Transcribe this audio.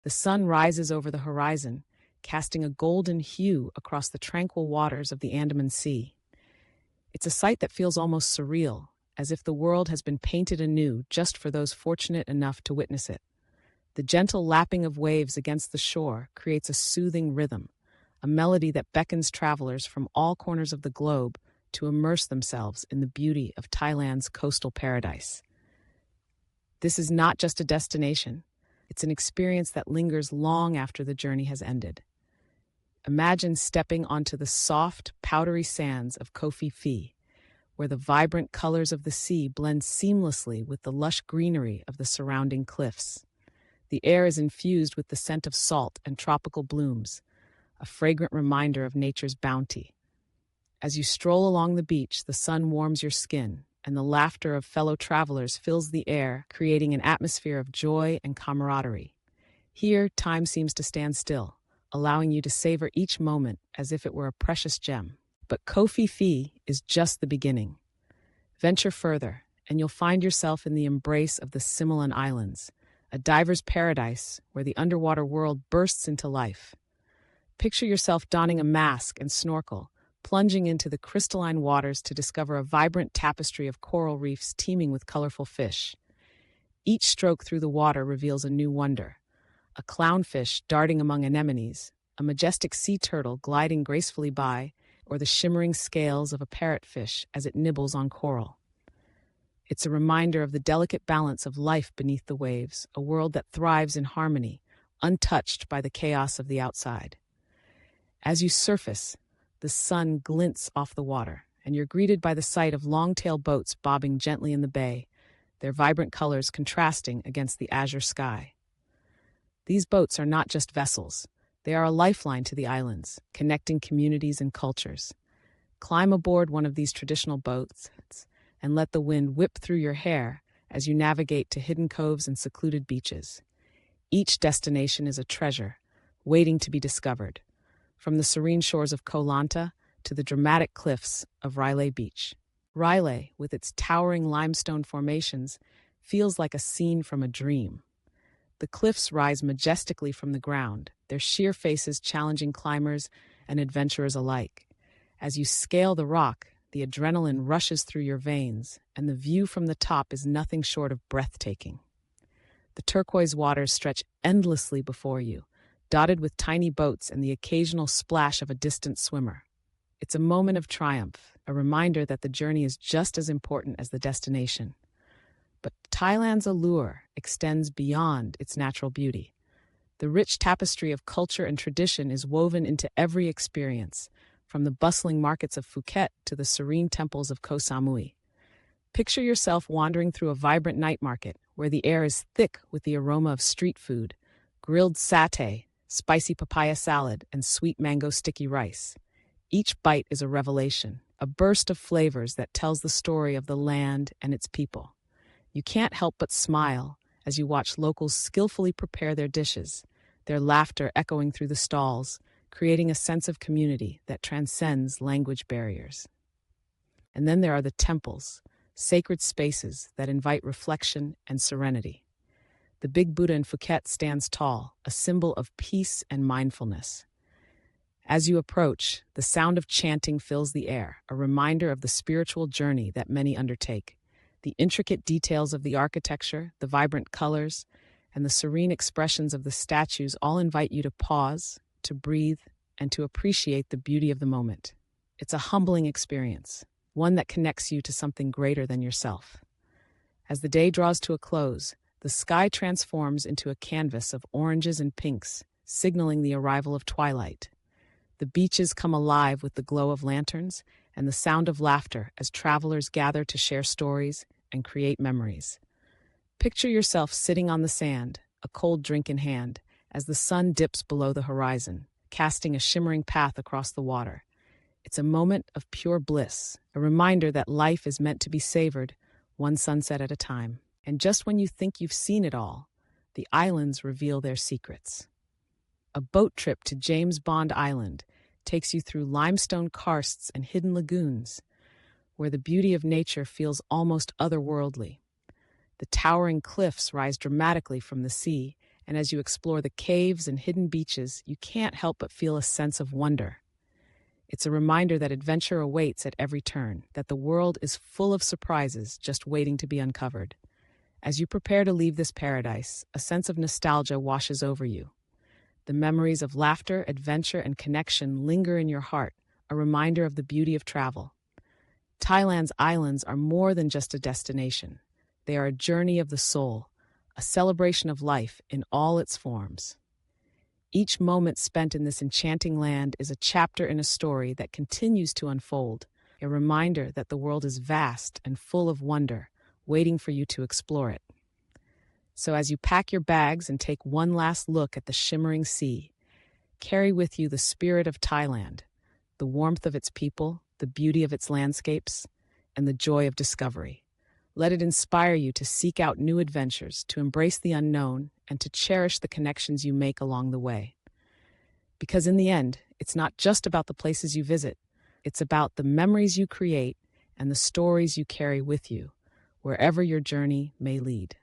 The sun rises over the horizon, casting a golden hue across the tranquil waters of the Andaman Sea. It's a sight that feels almost surreal, as if the world has been painted anew just for those fortunate enough to witness it. The gentle lapping of waves against the shore creates a soothing rhythm, a melody that beckons travelers from all corners of the globe to immerse themselves in the beauty of Thailand's coastal paradise. This is not just a destination, it's an experience that lingers long after the journey has ended. Imagine stepping onto the soft, powdery sands of Koh Phi Phi, where the vibrant colors of the sea blend seamlessly with the lush greenery of the surrounding cliffs. The air is infused with the scent of salt and tropical blooms, a fragrant reminder of nature's bounty. As you stroll along the beach, the sun warms your skin, and the laughter of fellow travelers fills the air, creating an atmosphere of joy and camaraderie. Here, time seems to stand still, allowing you to savor each moment as if it were a precious gem. But Koh Phi Phi is just the beginning. Venture further, and you'll find yourself in the embrace of the Similan Islands, a diver's paradise where the underwater world bursts into life. Picture yourself donning a mask and snorkel, plunging into the crystalline waters to discover a vibrant tapestry of coral reefs teeming with colorful fish. Each stroke through the water reveals a new wonder: a clownfish darting among anemones, a majestic sea turtle gliding gracefully by, or the shimmering scales of a parrotfish as it nibbles on coral. It's a reminder of the delicate balance of life beneath the waves, a world that thrives in harmony, untouched by the chaos of the outside. As you surface, the sun glints off the water, and you're greeted by the sight of long-tail boats bobbing gently in the bay, their vibrant colors contrasting against the azure sky. These boats are not just vessels. They are a lifeline to the islands, connecting communities and cultures. Climb aboard one of these traditional boats and let the wind whip through your hair as you navigate to hidden coves and secluded beaches. Each destination is a treasure, waiting to be discovered, from the serene shores of Koh Lanta to the dramatic cliffs of Railay Beach. Railay, with its towering limestone formations, feels like a scene from a dream. The cliffs rise majestically from the ground, their sheer faces challenging climbers and adventurers alike. As you scale the rock, the adrenaline rushes through your veins, and the view from the top is nothing short of breathtaking. The turquoise waters stretch endlessly before you, dotted with tiny boats and the occasional splash of a distant swimmer. It's a moment of triumph, a reminder that the journey is just as important as the destination. But Thailand's allure extends beyond its natural beauty. The rich tapestry of culture and tradition is woven into every experience, from the bustling markets of Phuket to the serene temples of Koh Samui. Picture yourself wandering through a vibrant night market where the air is thick with the aroma of street food, grilled satay, spicy papaya salad, and sweet mango sticky rice. Each bite is a revelation, a burst of flavors that tells the story of the land and its people. You can't help but smile as you watch locals skillfully prepare their dishes, their laughter echoing through the stalls, creating a sense of community that transcends language barriers. And then there are the temples, sacred spaces that invite reflection and serenity. The Big Buddha in Phuket stands tall, a symbol of peace and mindfulness. As you approach, the sound of chanting fills the air, a reminder of the spiritual journey that many undertake. The intricate details of the architecture, the vibrant colors, and the serene expressions of the statues all invite you to pause, to breathe, and to appreciate the beauty of the moment. It's a humbling experience, one that connects you to something greater than yourself. As the day draws to a close, the sky transforms into a canvas of oranges and pinks, signaling the arrival of twilight. The beaches come alive with the glow of lanterns and the sound of laughter as travelers gather to share stories and create memories. Picture yourself sitting on the sand, a cold drink in hand, as the sun dips below the horizon, casting a shimmering path across the water. It's a moment of pure bliss, a reminder that life is meant to be savored, one sunset at a time. And just when you think you've seen it all, the islands reveal their secrets. A boat trip to James Bond Island takes you through limestone karsts and hidden lagoons, where the beauty of nature feels almost otherworldly. The towering cliffs rise dramatically from the sea, and as you explore the caves and hidden beaches, you can't help but feel a sense of wonder. It's a reminder that adventure awaits at every turn, that the world is full of surprises just waiting to be uncovered. As you prepare to leave this paradise, a sense of nostalgia washes over you. The memories of laughter, adventure, and connection linger in your heart, a reminder of the beauty of travel. Thailand's islands are more than just a destination. They are a journey of the soul, a celebration of life in all its forms. Each moment spent in this enchanting land is a chapter in a story that continues to unfold, a reminder that the world is vast and full of wonder, waiting for you to explore it. So as you pack your bags and take one last look at the shimmering sea, carry with you the spirit of Thailand, the warmth of its people, the beauty of its landscapes, and the joy of discovery. Let it inspire you to seek out new adventures, to embrace the unknown, and to cherish the connections you make along the way. Because in the end, it's not just about the places you visit, it's about the memories you create and the stories you carry with you, wherever your journey may lead.